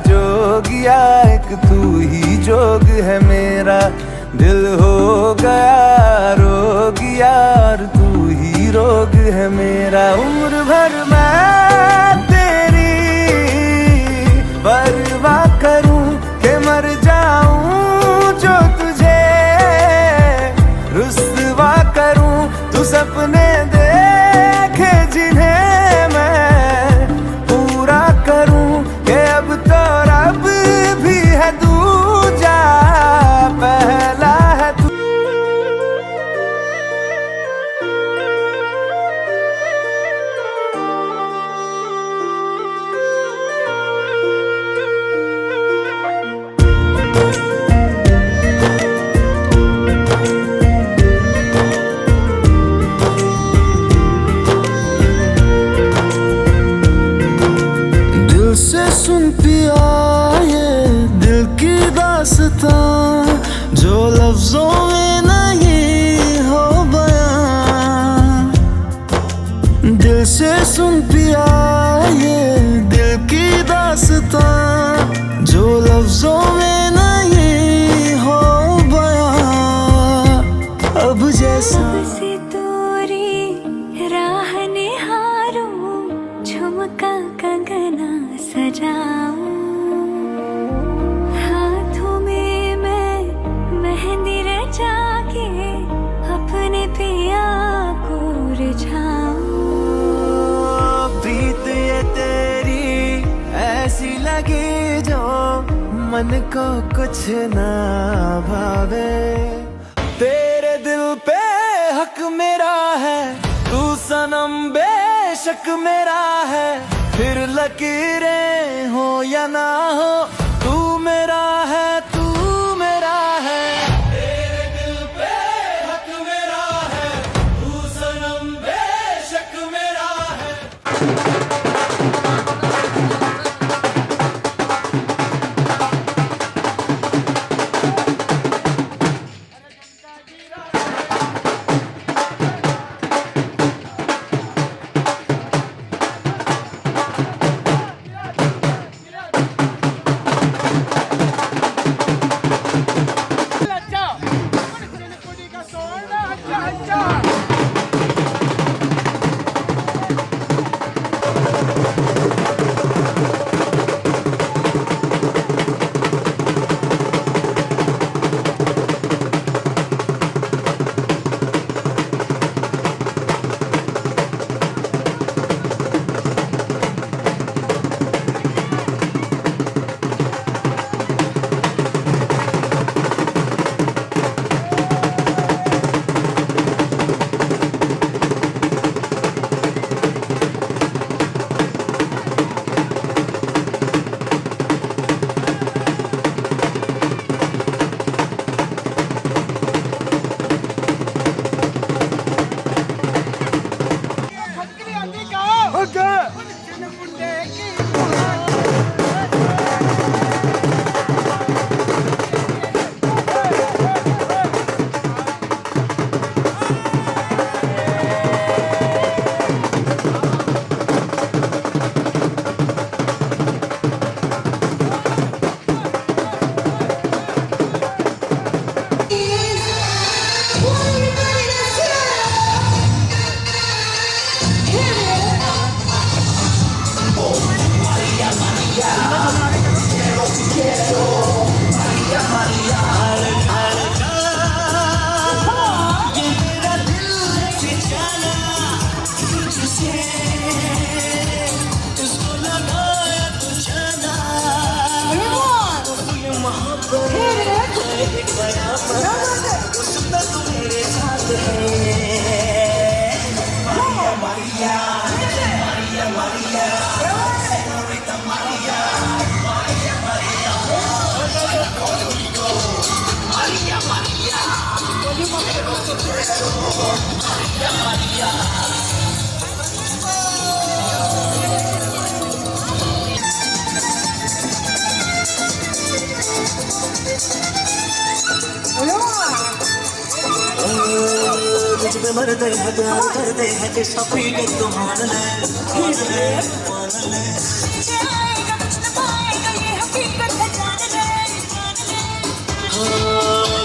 जोगिया एक तू ही जोग है मेरा, दिल हो गया रोगिया और तू ही रोग है मेरा। उम्र भर मैं तेरी परवाह करूं के मर जाऊं जो तुझे रुस्वा करूं। तू सपने देखे जिन्हें मैं पूरा करूं के अब तो रब भी है दूजा पहला है तू। दिल से सुन पिया ये दिल की दास्तां, जो लफ्जों में नहीं हो बयां। दिल से सुन पिया ये दिल की दास्तां, जो लफ्जों में नहीं हो बयां। अब जैसा से तोरी राह निहारूं, झुमका कंगना सजाऊं, हाथों में मैं मेहंदी रचा के अपने पिया को रिझाऊं। प्रीत ये तेरी ऐसी लगी जो मन को कुछ ना भावे। तेरे दिल पे हक मेरा है, तू सनम बेशक मेरा है। फिर लकीरें हो या ना हो, तू मेरा है, तू मेरा है। तेरे दिल पे हक मेरा है, तू सनम बेशक मेरा है। मुझ पे मरते हैं प्यार करते हैं कि सभी के तो मान ले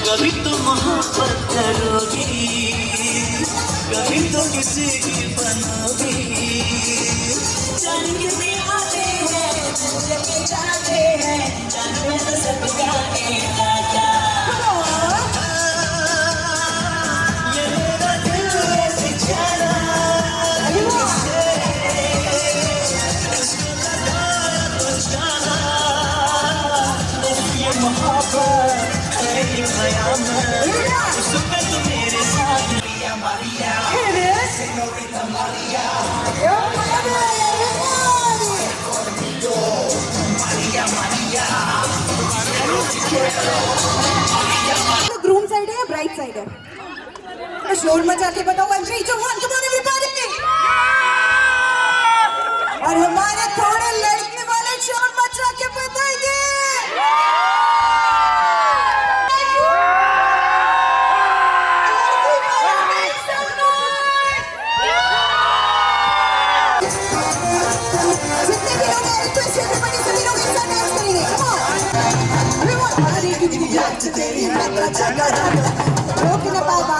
कभी तो मोहब्बत करोगी कभी तो किसी की बनोगी जान के दीवाने हैं मुझे जाते हैं जान में तो सब गाने लगा ये मेरा दिल ऐसे जाना इसको लगाया तो जाना ये मोहब्बत है ये क़यामत उसमें तो मेरे साथ लिया Maria senorita Maria groom side है या ब्राइट साइड है? तो शोर मचा के बताओ I'm 3, 2, 1, come on everybody! और हमारे थोड़े लड़के वाले शोर मचा के बताएंगे जितने भी लोग हैं रिक्वेस्ट everybody सभी लोग एक साथ डांस करेंगे come on everyone हमारी कितनी याद तेरी मैं जगा रोक न पावा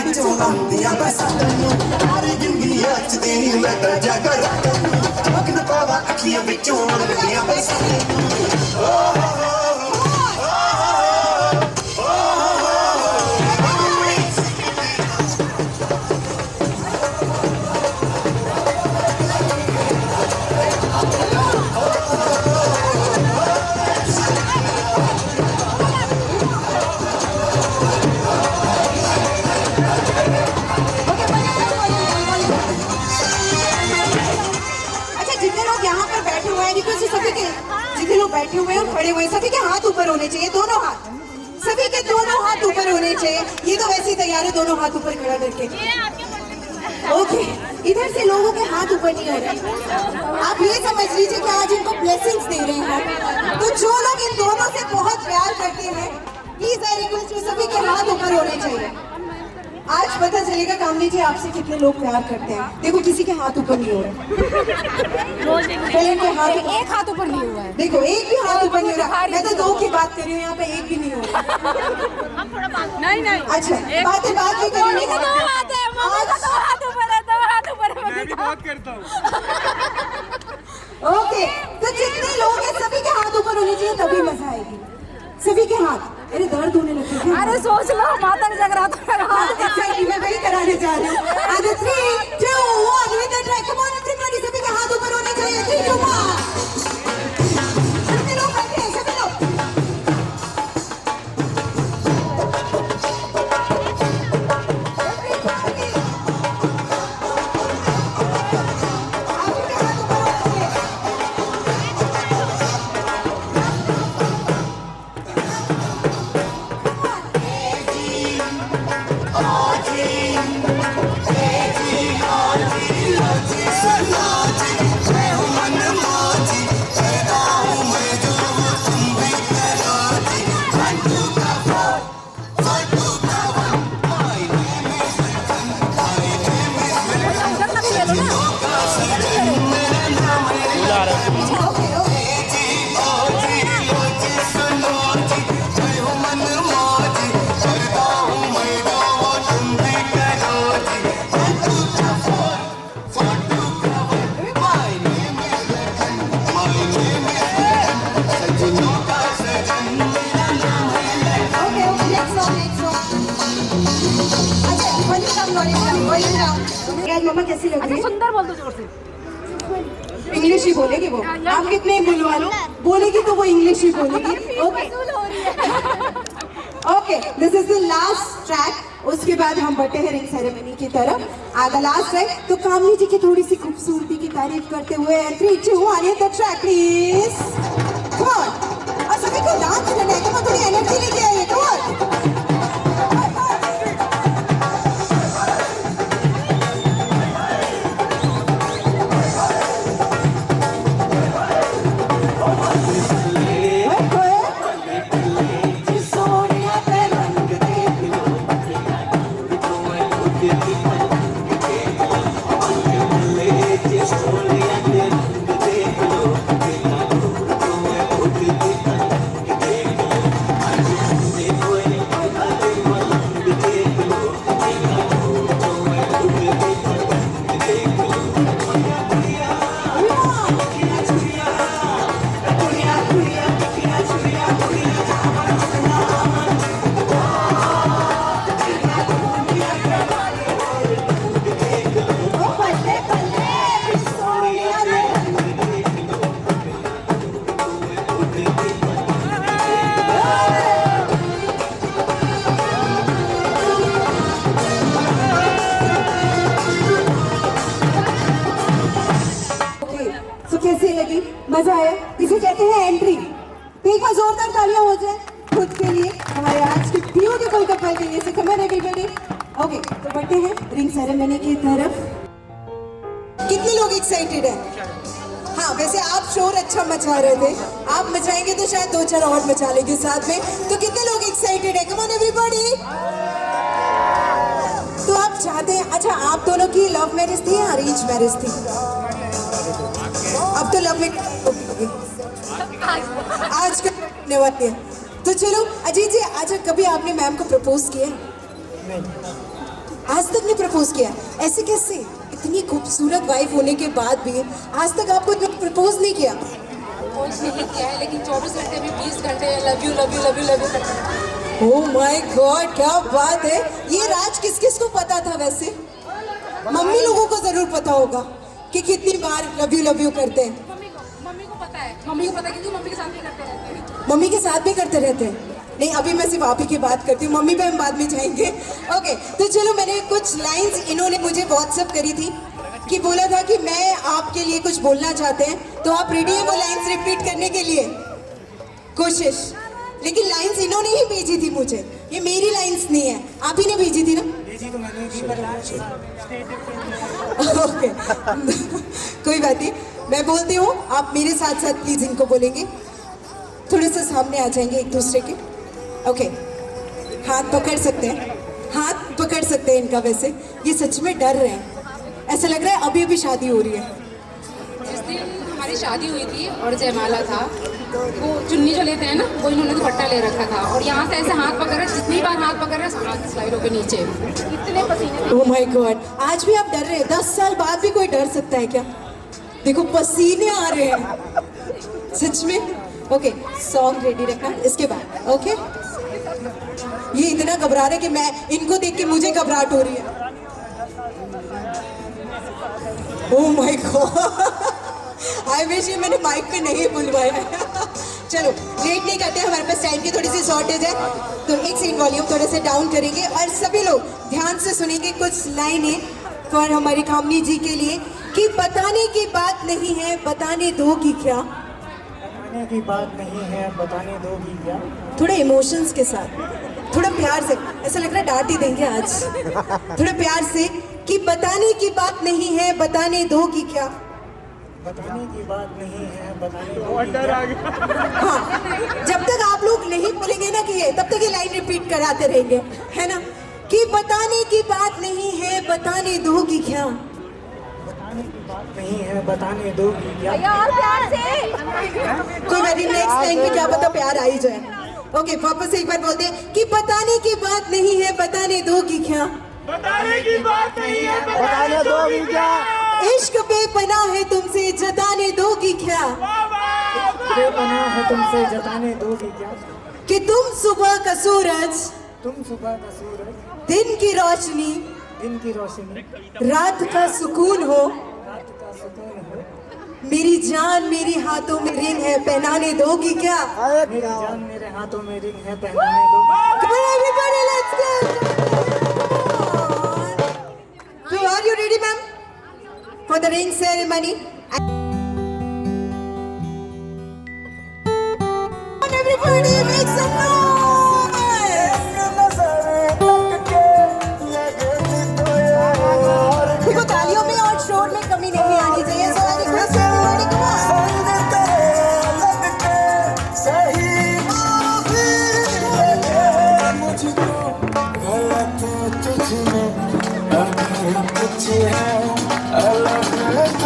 बिचो दिया बस हमारी जिंदगी याद तेरी मैं जगा रोक न पावा अखियां बिचो दिया बस जितने लोग बैठे हुए हैं और खड़े हुए हैं सभी के हाथ ऊपर होने चाहिए दोनों हाथ सभी के दोनों हाथ ऊपर होने चाहिए ये तो वैसे ही तैयार है दोनों हाथ ऊपर खड़ा करके ओके इधर से लोगों के हाथ ऊपर नहीं हो रहे आप ये समझ लीजिए कि आज इनको ब्लेसिंग्स दे रहे हैं तो जो लोग इन दोनों से बहुत प्यार करते हैं प्लीज आई रिक्वेस्ट सभी के हाथ ऊपर होने चाहिए आज पता चलेगा कामनी जी आपसे कितने लोग प्यार करते हैं देखो किसी के हाथ ऊपर नहीं हो रहे पहले इनके हाथ एक हाथ ऊपर नहीं हुआ है देखो एक भी हाथ ऊपर नहीं हो रहा मैं तो दो की बात कर रही हूँ यहाँ पे एक भी नहीं हो रहा नहीं अच्छा बातें बात भी करेंगे दो हाथ है मम्मी का दो हाथ ऊपर है दो हाथ ऊपर है मैं भी बात करता हूँ ओके तो जितने लोग हैं सभी के हाथ ऊपर होने चाहिए तभी मजा आएगी सभी के हाथ अरे दर्द होने लगे थे अरे सोच लो माता ने जगराता एक्चुअली मैं वही कराने जा रही हूँ आगे 3, 2, 1 with the track come on everybody सभी के हाथ ऊपर होने चाहिए 3, 2, 1 सभी लोग बैठे हैं सभी लोग आज मम्मा कैसी लग रही है सुंदर बोल दो जोर से इंग्लिश ही बोलेगी वो आप कितने बुलवा लो बोलेगी तो वो इंग्लिश ही बोलेगी okay okay this is the last track उसके बाद हम बढ़ते हैं रिंग सेरेमनी की तरफ आधा लास्ट ट्रैक तो कामनी जी की थोड़ी सी खूबसूरती की तारीफ करते हुए 3, 2, 1 the track please come on और सभी को डांस करना है तो थोड़ी एनर्जी लेके आइए कम ऑन हो जाए खुद के लिए, हमारे आज के ब्यूटीफुल कपल के लिए। से कम ऑन एवरीबॉडी। ओके, तो बढ़ते हैं रिंग सेरेमनी की तरफ। कितने लोग एक्साइटेड हैं? हाँ, वैसे आप शोर अच्छा मचा रहे थे, आप मचाएंगे तो शायद 2-4 और मचा लेंगे साथ में। तो कितने लोग एक्साइटेड है? Come on everybody. तो आप चाहते हैं, अच्छा आप दोनों की लव मैरिज थी या अरेंज मैरिज थी? अब तो लव में आज करने वाले हैं। तो चलो अजीत जी, अच्छा कभी आपने मैम को प्रपोज किया? आज तक नहीं प्रपोज किया? ऐसे कैसे? इतनी खूबसूरत वाइफ होने के बाद भी आज तक आपको प्रपोज नहीं किया? प्रपोज नहीं किया है, लेकिन 24 घंटे में 20 घंटे love you love you love you love you करते हैं। ओह माय गॉड, क्या बात है। ये राज किस किस को पता था वैसे? मम्मी लोगों को जरूर पता होगा कि कितनी बार लव यू करते हैं। मम्मी को पता है, मम्मी को पता है, क्योंकि मम्मी के साथ भी करते रहते हैं। मम्मी के साथ भी करते रहते हैं? नहीं, अभी मैं सिर्फ आप ही की बात करती हूँ, मम्मी पे हम बाद में जाएंगे। ओके, तो चलो, मैंने कुछ लाइंस इन्होंने मुझे व्हाट्सएप करी थी कि बोला था कि मैं आपके लिए कुछ बोलना चाहते हैं, तो आप रेडी है वो लाइंस रिपीट करने के लिए? कोशिश। लेकिन लाइंस इन्होंने ही भेजी थी मुझे, ये मेरी लाइंस नहीं है, आप ही ने भेजी थी ना? भेजी तो मैंने भी, ओके कोई बात नहीं, मैं बोलती हूँ, आप मेरे साथ साथ प्लीज इनको बोलेंगे। थोड़े से सामने आ जाएंगे एक दूसरे के। ओके, हाथ पकड़ सकते हैं, हाथ पकड़ सकते हैं इनका। वैसे ये सच में डर रहे हैं, ऐसा लग रहा है अभी अभी शादी हो रही है। जिस दिन हमारी शादी हुई थी और जयमाला था, वो चुन्नी जो लेते हैं ना, वो इन्होंने दुपट्टा ले रखा था और यहाँ से ऐसे हाथ पकड़, जितनी बार हाथ पकड़ रहे हाथ स्लाइड होकर नीचे, इतने पसीने। ओह माय गॉड, आज भी आप डर रहे हैं? 10 साल बाद भी कोई डर सकता है क्या? देखो पसीने आ रहे हैं सच में। ओके, सॉन्ग रेडी रखना इसके बाद। ओके, ये इतना घबरा रहे कि मैं इनको देख के मुझे घबराहट हो रही है। Oh my God, I wish ये मैंने माइक पे नहीं बुलवाया। चलो लेट नहीं करते, हमारे पास टाइम की थोड़ी सी शॉर्टेज है, तो एक सेकंड वॉल्यूम थोड़े से डाउन करेंगे और सभी लोग ध्यान से सुनेंगे कुछ लाइनें फॉर हमारी कामनी जी के लिए कि बताने की बात नहीं है, बताने दो कि क्या। बताने की बात नहीं है, बताने दोगी क्या? थोड़ा इमोशंस के साथ, थोड़ा प्यार से, ऐसा लग रहा है डांट ही देंगे आज। थोड़ा प्यार से कि बताने की बात नहीं है, बताने दो कि क्या। बताने की बात नहीं है, बताने दोगी क्या? हाँ, जब तक आप लोग नहीं बोलेंगे ना कि ये, तब तक ये लाइन रिपीट कराते रहेंगे, है ना? कि बताने की बात नहीं है, बताने दो कि क्या। बताने की बात नहीं है, बताने दोगी क्या? यार प्यार से। कोई बात नहीं, नेक्स्ट टाइम पे क्या पता प्यार आ ही जाए। ओके, वापस एक बार बोलते हैं कि बताने की बात नहीं है, बताने दो कि क्या। बताने की बात नहीं है, बताने दोगी क्या? इश्क बेपनाह है तुमसे, जताने दो कि क्या। बेपनाह है तुमसे, जताने दोगी क्या? कि तुम सुबह का सूरज, तुम सुबह का सूरज, दिन की रोशनी, दिन की रोशनी, रात का सुकून हो। रात का सुकून हो। मेरी जान मेरी हाथों में रिंग है, पहनाने दोगी क्या। मेरी जान मेरे हाथों में रिंग है, पहनाने दोगी। Come on everybody, let's go. So are you ready, ma'am, for the ring ceremony? Everybody make some noise. देखो तालियों में और शोर में कमी नहीं आनी चाहिए। So I request everybody, come on.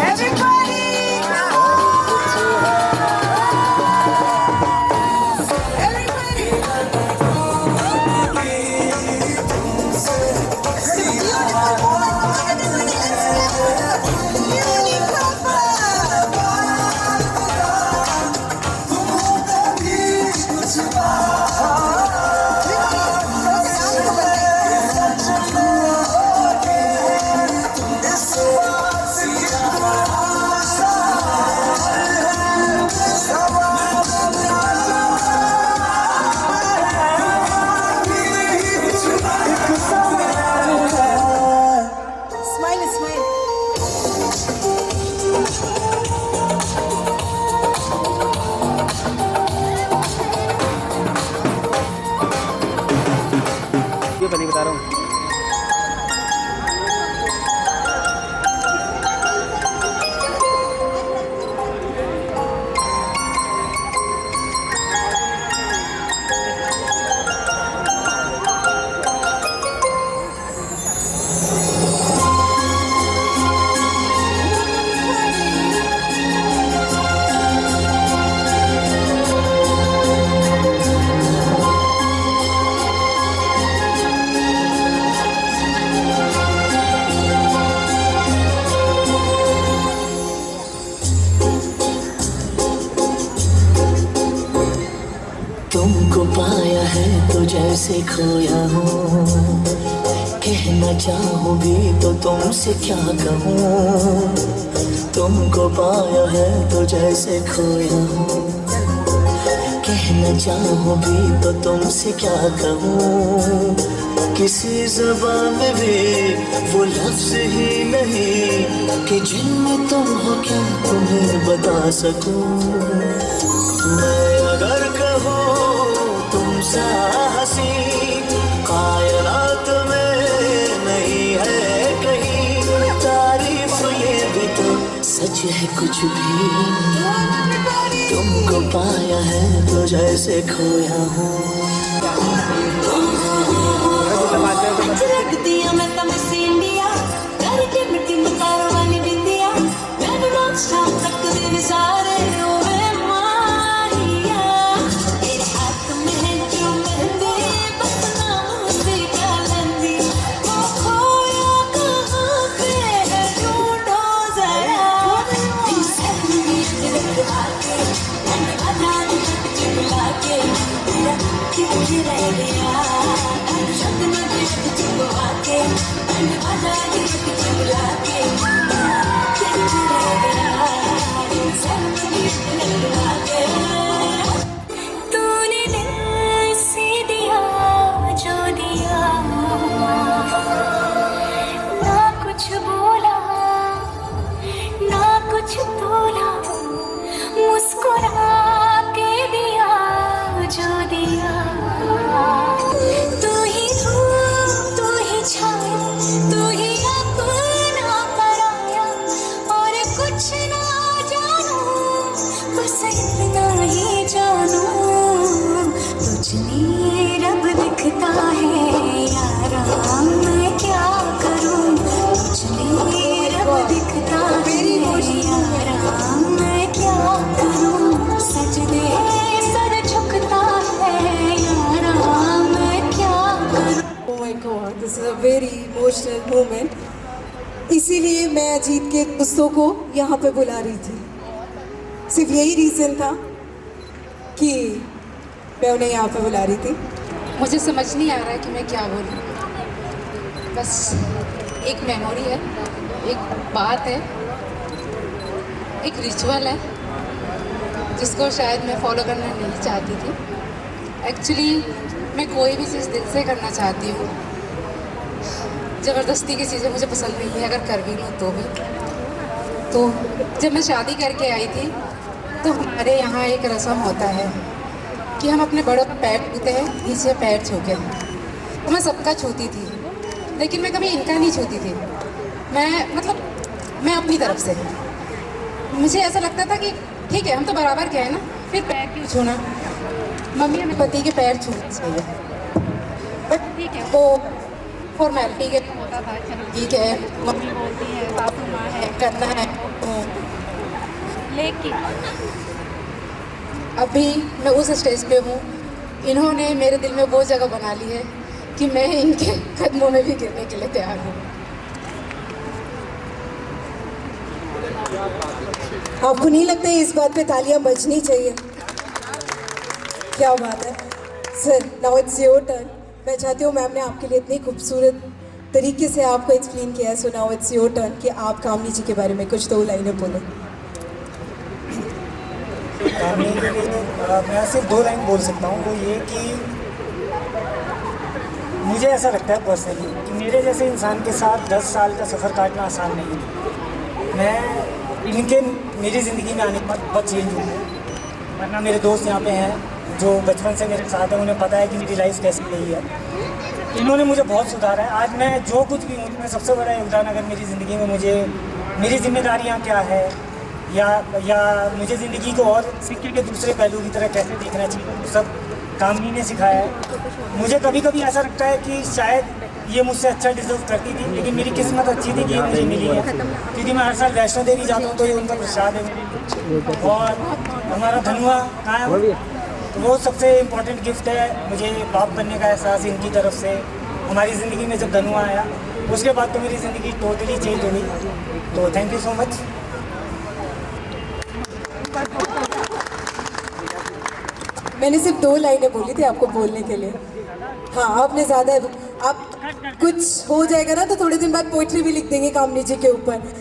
Everybody YouTube पे नहीं बता रहा हूँ। तुमको पाया है तो जैसे खोया हूँ, कहना चाहूँगी तो तुमसे क्या कहूँ। तुमको पाया है तो जैसे खोया हूँ, कहना चाहूँगी तो तुमसे क्या कहूँ। किसी ज़बान में भी वो लफ्ज़ ही नहीं कि जिनमें तुम हो क्या तुम्हें बता सकूँ। मैं अगर कहूँ तुमसे हंसी कायनात में नहीं है कहीं, तारीफ ये भी तो सच है कुछ भी। तुमको पाया है तो जैसे खोया हूँ। रख दिया मैं तमसे इंडिया कर टिम टिम तारों वाली बिंदिया मैंने रोज शाम तक दिन सारे रोवे माहिया तेरे हाथ में है जो मेहंदी बस नाम से गालंदी वो खोया कहाँ पे है ढूंढो जरा इन सब में रखवा के मैंने बना चिपला के तेरा कितने रह गया शब्द में चिपका के मैंने बना चिपला के कितने रह गया इन सब में रखवा के तूने दिल से दिया जो दिया ना कुछ बोला ना कुछ तोला मुस्कुरा के दिया जो दिया तू ही धूप तू ही छाया तू ही अपना पराया और कुछ ना जानू बस इतना ही जानू तुझ में रब दिखता है यारा मैं क्या करूं तुझ में रब दिखता है यारा मैं क्या करूं सजदे सर झुकता है यारा मैं क्या करूं। Oh my God, this is a very emotional moment. इसीलिए मैं अजीत के दोस्तों को यहाँ पे बुला रही थी। सिर्फ यही रीज़न था कि मैं उन्हें यहाँ पे बुला रही थी। मुझे समझ नहीं आ रहा है कि मैं क्या बोलूं। बस एक मेमोरी है, एक बात है, एक रिचुअल है जिसको शायद मैं फॉलो करना नहीं चाहती थी। एक्चुअली मैं कोई भी चीज़ दिल से करना चाहती हूँ। ज़बरदस्ती की चीज़ें मुझे पसंद नहीं है, अगर कर भी लूँ तो भी। तो जब मैं शादी करके आई थी तो हमारे यहाँ एक रस्म होता है कि हम अपने बड़ों का पैर छूते हैं, नीचे पैर छू के। तो मैं सबका छूती थी, लेकिन मैं कभी इनका नहीं छूती थी। मैं अपनी तरफ से मुझे ऐसा लगता था कि ठीक है हम तो बराबर के हैं ना, फिर पैर क्यों छूना। मम्मी अपने पति के पैर छूना चाहिए, बट ठीक है वो फॉर्मेलिटी के होता था। ठीक है मम्मी बोलती है, सासू माँ है, करना है। लेकिन अभी मैं उस स्टेज पे हूँ, इन्होंने मेरे दिल में वो जगह बना ली है कि मैं इनके कदमों में भी गिरने के लिए तैयार हूँ। आपको नहीं लगता है इस बात पे तालियां बजनी चाहिए? क्या बात है sir. Now it's your turn. मैं चाहती हूँ मैम ने आपके लिए इतनी खूबसूरत तरीके से आपको एक्सप्लेन किया है, so now it's your turn कि आप कामनी जी के बारे में कुछ 2 लाइनें बोलें। कामनी के लिए मैं सिर्फ 2 लाइन बोल सकता हूँ, वो ये कि मुझे ऐसा लगता है पर्सनली कि मेरे जैसे इंसान के साथ 10 साल का सफ़र काटना आसान नहीं है। मैं इनके मेरी ज़िंदगी में आने के बाद बहुत चेंज हुआ है, वरना मेरे दोस्त यहाँ पे हैं जो बचपन से मेरे साथ हैं, उन्हें पता है कि मेरी लाइफ कैसी रही है। इन्होंने मुझे बहुत सुधारा है। आज मैं जो कुछ भी हूँ, मैं सबसे बड़ा योगदान अगर मेरी ज़िंदगी में मुझे मेरी जिम्मेदारियाँ क्या है या मुझे ज़िंदगी को और सिक्के के दूसरे पहलू की तरह कैसे देखना चाहिए, वो सब कामनी ने सिखाया है। मुझे कभी कभी ऐसा लगता है कि शायद ये मुझसे अच्छा डिजर्व करती थी, लेकिन मेरी किस्मत अच्छी थी कि ये मुझे मिली है, क्योंकि मैं हर साल वैष्णो देवी जाता हूँ तो ये उनका प्रसाद है मेरे लिए। और हमारा धनुआ कहाँ है, तो वो सबसे इम्पोर्टेंट गिफ्ट है मुझे बाप बनने का एहसास इनकी तरफ से। हमारी ज़िंदगी में जब धनुआ आया उसके बाद तो मेरी ज़िंदगी टोटली चेंज हो गई। तो थैंक यू सो मच। मैंने सिर्फ 2 लाइनें बोली थी आपको बोलने के लिए। हाँ, आपने ज़्यादा, आप कुछ हो जाएगा ना तो थोड़े दिन बाद पोइट्री भी लिख देंगे कामनी जी के ऊपर।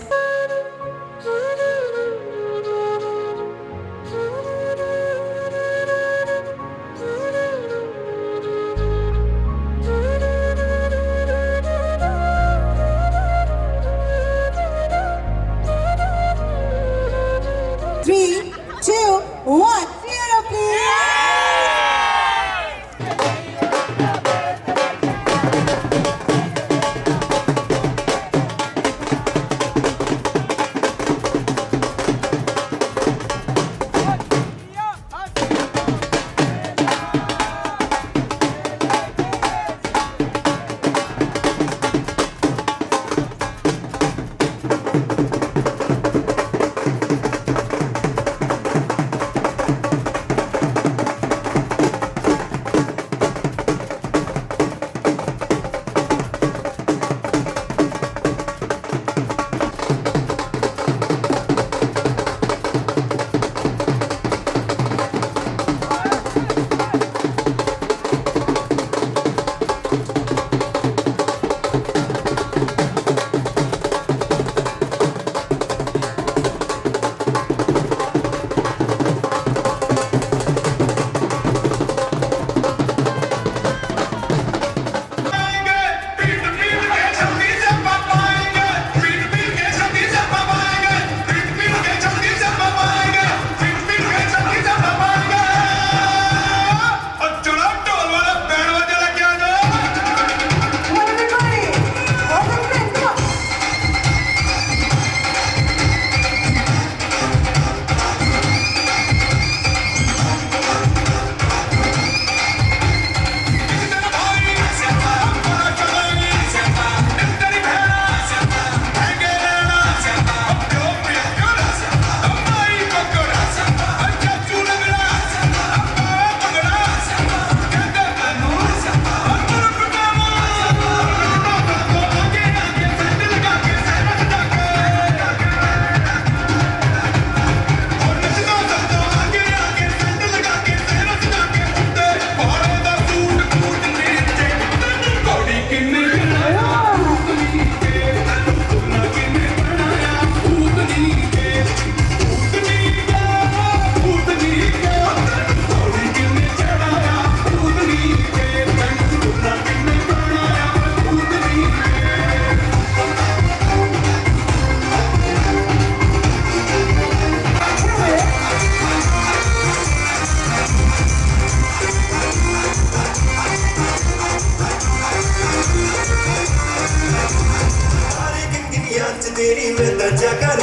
तेरी मैं दर्जा कर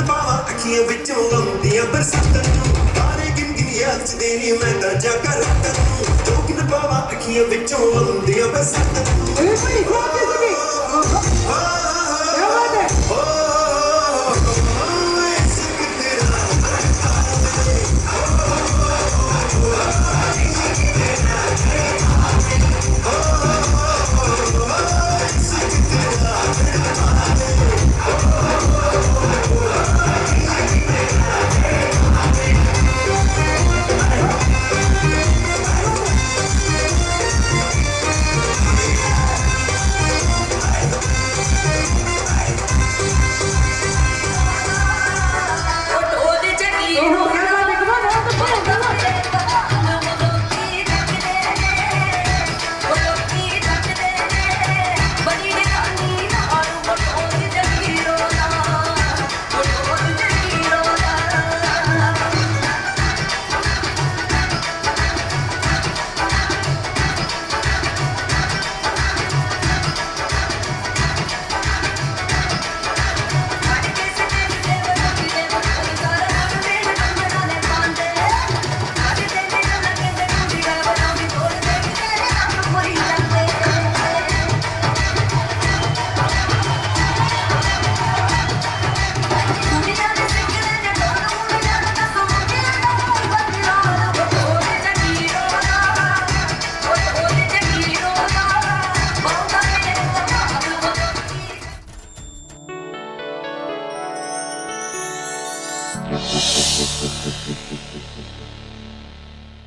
पावा अखियां विचों आउंदियां बरसातां तारे गिन गिन याद च तेरी मैं दर्जा कर पावा अखियां विचों आउंदियां बरसातां है।